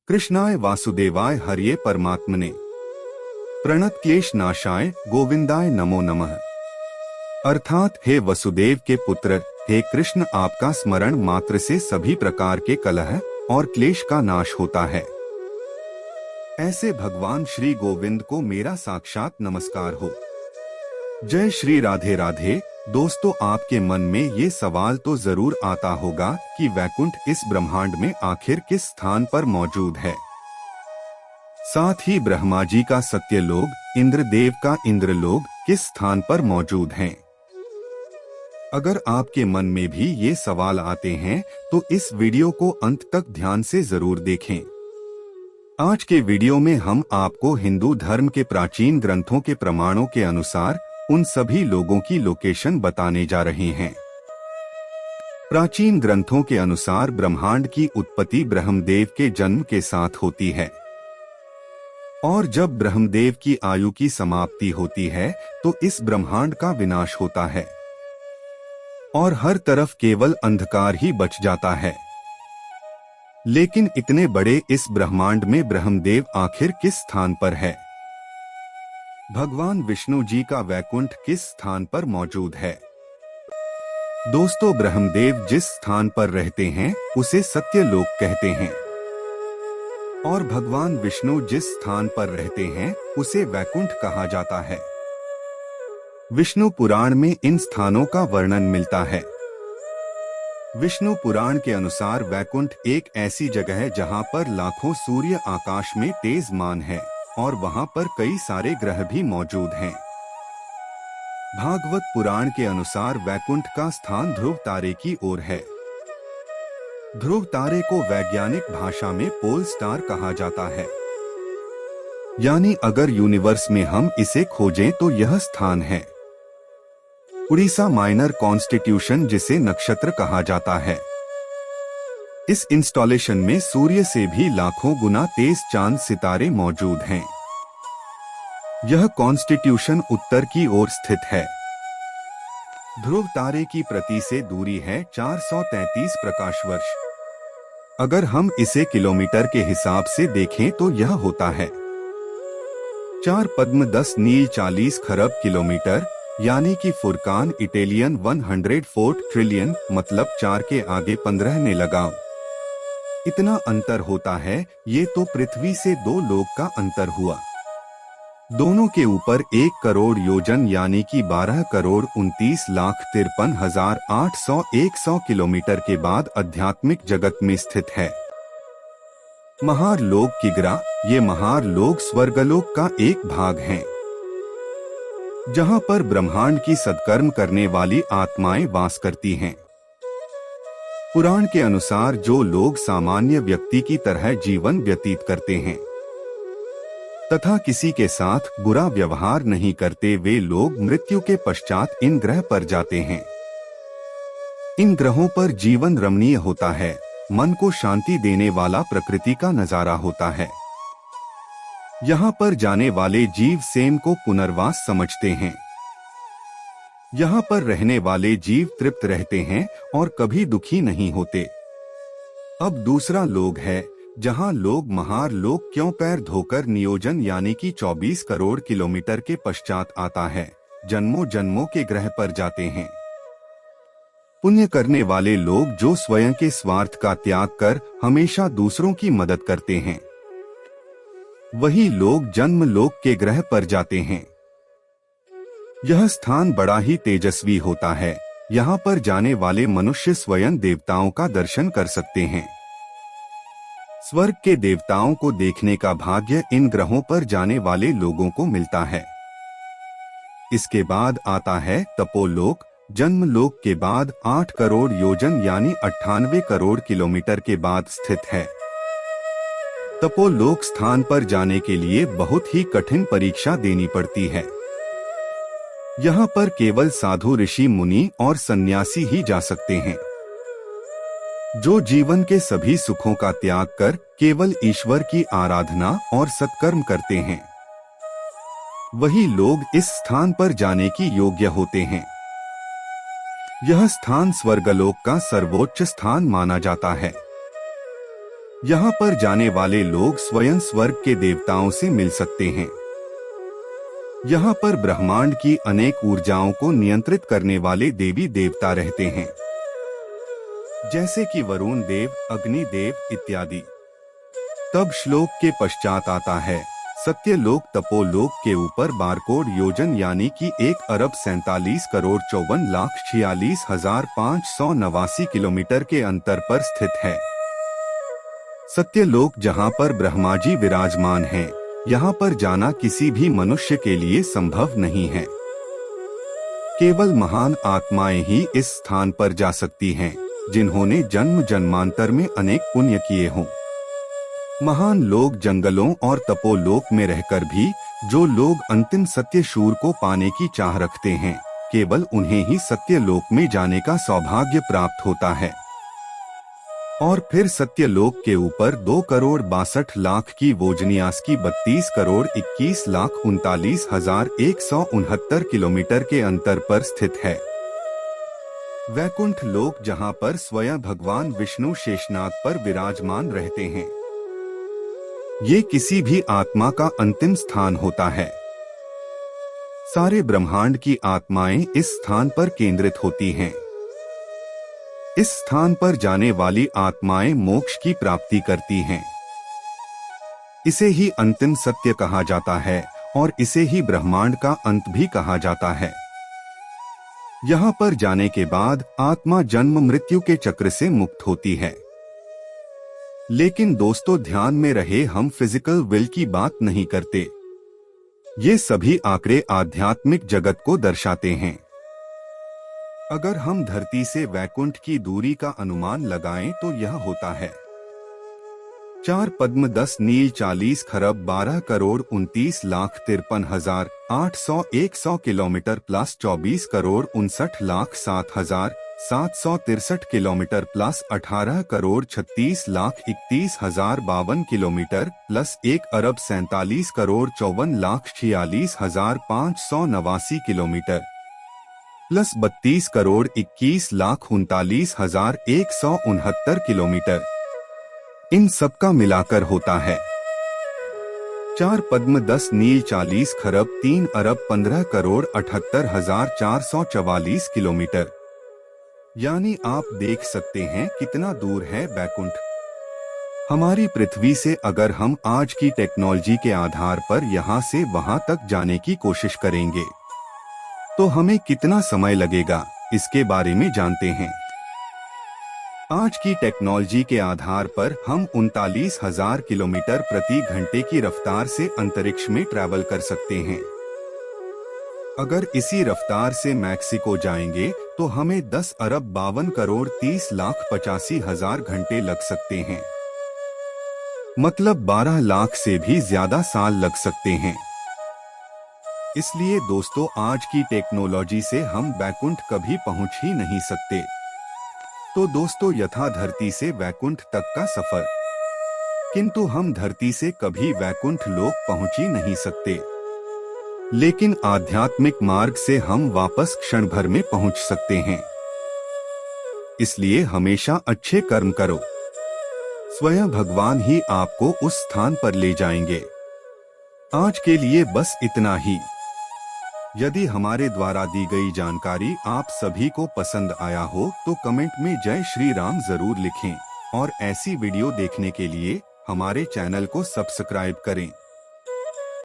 कृष्णाय वासुदेवाय हरिये परमात्मने प्रणत क्लेश नाशाय गोविंदाय नमो नमः। अर्थात हे वसुदेव के पुत्र, हे कृष्ण, आपका स्मरण मात्र से सभी प्रकार के कलह और क्लेश का नाश होता है। ऐसे भगवान श्री गोविंद को मेरा साक्षात नमस्कार हो। जय श्री राधे राधे। दोस्तों, आपके मन में ये सवाल तो जरूर आता होगा कि वैकुंठ इस ब्रह्मांड में आखिर किस स्थान पर मौजूद है। साथ ही ब्रह्मा जी का सत्यलोक, इंद्रदेव का इंद्रलोक किस स्थान पर मौजूद हैं? अगर आपके मन में भी ये सवाल आते हैं तो इस वीडियो को अंत तक ध्यान से जरूर देखें। आज के वीडियो में हम आपको हिंदू धर्म के प्राचीन ग्रंथों के प्रमाणों के अनुसार उन सभी लोगों की लोकेशन बताने जा रहे हैं। प्राचीन ग्रंथों के अनुसार ब्रह्मांड की उत्पत्ति ब्रह्मदेव के जन्म के साथ होती है और जब ब्रह्मदेव की आयु की समाप्ति होती है तो इस ब्रह्मांड का विनाश होता है और हर तरफ केवल अंधकार ही बच जाता है। लेकिन इतने बड़े इस ब्रह्मांड में ब्रह्मदेव आखिर किस स्थान पर है? भगवान विष्णु जी का वैकुंठ किस स्थान पर मौजूद है? दोस्तों, ब्रह्मदेव जिस स्थान पर रहते हैं उसे सत्यलोक कहते हैं और भगवान विष्णु जिस स्थान पर रहते हैं उसे वैकुंठ कहा जाता है। विष्णु पुराण में इन स्थानों का वर्णन मिलता है। विष्णु पुराण के अनुसार वैकुंठ एक ऐसी जगह है जहां पर लाखों सूर्य आकाश में तेजमान है और वहां पर कई सारे ग्रह भी मौजूद हैं। भागवत पुराण के अनुसार वैकुंठ का स्थान ध्रुव तारे की ओर है। ध्रुव तारे को वैज्ञानिक भाषा में पोल स्टार कहा जाता है, यानी अगर यूनिवर्स में हम इसे खोजें तो यह स्थान है। उड़ीसा माइनर कॉन्स्टिट्यूशन, जिसे नक्षत्र कहा जाता है, इस इंस्टॉलेशन में सूर्य से भी लाखों गुना तेज चांद सितारे मौजूद हैं। यह कॉन्स्टिट्यूशन उत्तर की ओर स्थित है। ध्रुव तारे की प्रति से दूरी है 433 प्रकाश वर्ष। अगर हम इसे किलोमीटर के हिसाब से देखें तो यह होता है 4 पद्म 10 नील 40 खरब किलोमीटर, यानी कि फुरकान इटालियन 104 ट्रिलियन, मतलब 4 के आगे 15 ने लगाओ। इतना अंतर होता है। ये तो पृथ्वी से 2 लोक का अंतर हुआ। दोनों के ऊपर 1 करोड़ योजन यानी कि 12,29,53,800 किलोमीटर के बाद आध्यात्मिक जगत में स्थित है महार लोक किगरा। ये महार लोक स्वर्गलोक का एक भाग है जहां पर ब्रह्मांड की सत्कर्म करने वाली आत्माएं वास करती हैं। पुराण के अनुसार जो लोग सामान्य व्यक्ति की तरह जीवन व्यतीत करते हैं तथा किसी के साथ बुरा व्यवहार नहीं करते, वे लोग मृत्यु के पश्चात इन ग्रह पर जाते हैं। इन ग्रहों पर जीवन रमणीय होता है, मन को शांति देने वाला प्रकृति का नजारा होता है। यहाँ पर जाने वाले जीव सेम को पुनर्वास समझते हैं। यहाँ पर रहने वाले जीव तृप्त रहते हैं और कभी दुखी नहीं होते। अब दूसरा लोक है जहाँ लोग महार लोक क्यों पैर धोकर नियोजन यानी कि 24 करोड़ किलोमीटर के पश्चात आता है, जन्मों जन्मों के ग्रह पर जाते हैं। पुण्य करने वाले लोग जो स्वयं के स्वार्थ का त्याग कर हमेशा दूसरों की मदद करते हैं, वही लोग जन्म लोक के ग्रह पर जाते हैं। यह स्थान बड़ा ही तेजस्वी होता है। यहाँ पर जाने वाले मनुष्य स्वयं देवताओं का दर्शन कर सकते हैं। स्वर्ग के देवताओं को देखने का भाग्य इन ग्रहों पर जाने वाले लोगों को मिलता है। इसके बाद आता है तपोलोक। जन्मलोक के बाद 8 करोड़ योजन यानी 98 करोड़ किलोमीटर के बाद स्थित है। तपोलोक स्थान पर जाने के लिए बहुत ही कठिन परीक्षा देनी पड़ती है। यहाँ पर केवल साधु, ऋषि, मुनि और सन्यासी ही जा सकते हैं, जो जीवन के सभी सुखों का त्याग कर केवल ईश्वर की आराधना और सत्कर्म करते हैं। वही लोग इस स्थान पर जाने की योग्य होते हैं। यह स्थान स्वर्गलोक का सर्वोच्च स्थान माना जाता है। यहाँ पर जाने वाले लोग स्वयं स्वर्ग के देवताओं से मिल सकते हैं। यहाँ पर ब्रह्मांड की अनेक ऊर्जाओं को नियंत्रित करने वाले देवी देवता रहते हैं, जैसे कि वरुण देव, अग्नि देव इत्यादि। तब श्लोक के पश्चात आता है सत्यलोक तपोलोक के ऊपर बारकोड योजन यानी कि 1,47,54,46,589 किलोमीटर के अंतर पर स्थित है। सत्यलोक जहां पर ब्रह्मा जी विराजमान हैं, यहाँ पर जाना किसी भी मनुष्य के लिए संभव नहीं है। केवल महान आत्माएं ही इस स्थान पर जा सकती हैं, जिन्होंने जन्म जन्मांतर में अनेक पुण्य किए हों। महान लोग जंगलों और तपोलोक में रहकर भी जो लोग अंतिम सत्य शूर को पाने की चाह रखते हैं, केवल उन्हें ही सत्यलोक में जाने का सौभाग्य प्राप्त होता है। और फिर सत्यलोक के ऊपर 2,62,00,000 की वोजनियास की 32,21,39,169 किलोमीटर के अंतर पर स्थित है। वैकुंठ लोक जहां पर स्वयं भगवान विष्णु शेषनाग पर विराजमान रहते हैं। ये किसी भी आत्मा का अंतिम स्थान होता है। सारे ब्रह्मांड की आत्माएं इस स्थान पर केंद्रित होती हैं। इस स्थान पर जाने वाली आत्माएं मोक्ष की प्राप्ति करती हैं। इसे ही अंतिम सत्य कहा जाता है और इसे ही ब्रह्मांड का अंत भी कहा जाता है। यहाँ पर जाने के बाद आत्मा जन्म मृत्यु के चक्र से मुक्त होती है। लेकिन दोस्तों ध्यान में रहे, हम फिजिकल विल की बात नहीं करते। ये सभी आंकड़े आध्यात्मिक जगत को दर्शाते हैं। अगर हम धरती से वैकुंठ की दूरी का अनुमान लगाएं तो यह होता है 4 पद्म 10 नील 40 खरब 12,29,53,800 kilometre plus 24,59,07,763 kilometre plus 18,36,31,052 kilometre plus 1,47,54,46,589 kilometre plus 32,21,39,169 kilometre, इन सब का मिलाकर होता है 4 पद्म 10 नील 40 खरब 3,15,78,444 किलोमीटर। यानी आप देख सकते हैं कितना दूर है वैकुंठ। हमारी पृथ्वी से अगर हम आज की टेक्नोलॉजी के आधार पर यहाँ से वहाँ तक जाने की कोशिश करेंगे तो हमें कितना समय लगेगा, इसके बारे में जानते हैं। आज की टेक्नोलॉजी के आधार पर हम 39,000 किलोमीटर प्रति घंटे की रफ्तार से अंतरिक्ष में ट्रैवल कर सकते हैं। अगर इसी रफ्तार से मैक्सिको जाएंगे तो हमें 10,52,30,85,000 घंटे लग सकते हैं। मतलब 12 लाख से भी ज्यादा साल लग सकते हैं। इसलिए दोस्तों आज की टेक्नोलॉजी से हम वैकुंठ कभी पहुंच ही नहीं सकते। तो दोस्तों यथा धरती से वैकुंठ तक का सफर, किंतु हम धरती से कभी वैकुंठ लोक पहुंच ही नहीं सकते। लेकिन आध्यात्मिक मार्ग से हम वापस क्षण भर में पहुंच सकते हैं। इसलिए हमेशा अच्छे कर्म करो, स्वयं भगवान ही आपको उस स्थान पर ले जाएंगे। आज के लिए बस इतना ही। यदि हमारे द्वारा दी गई जानकारी आप सभी को पसंद आया हो तो कमेंट में जय श्री राम जरूर लिखें और ऐसी वीडियो देखने के लिए हमारे चैनल को सब्सक्राइब करें।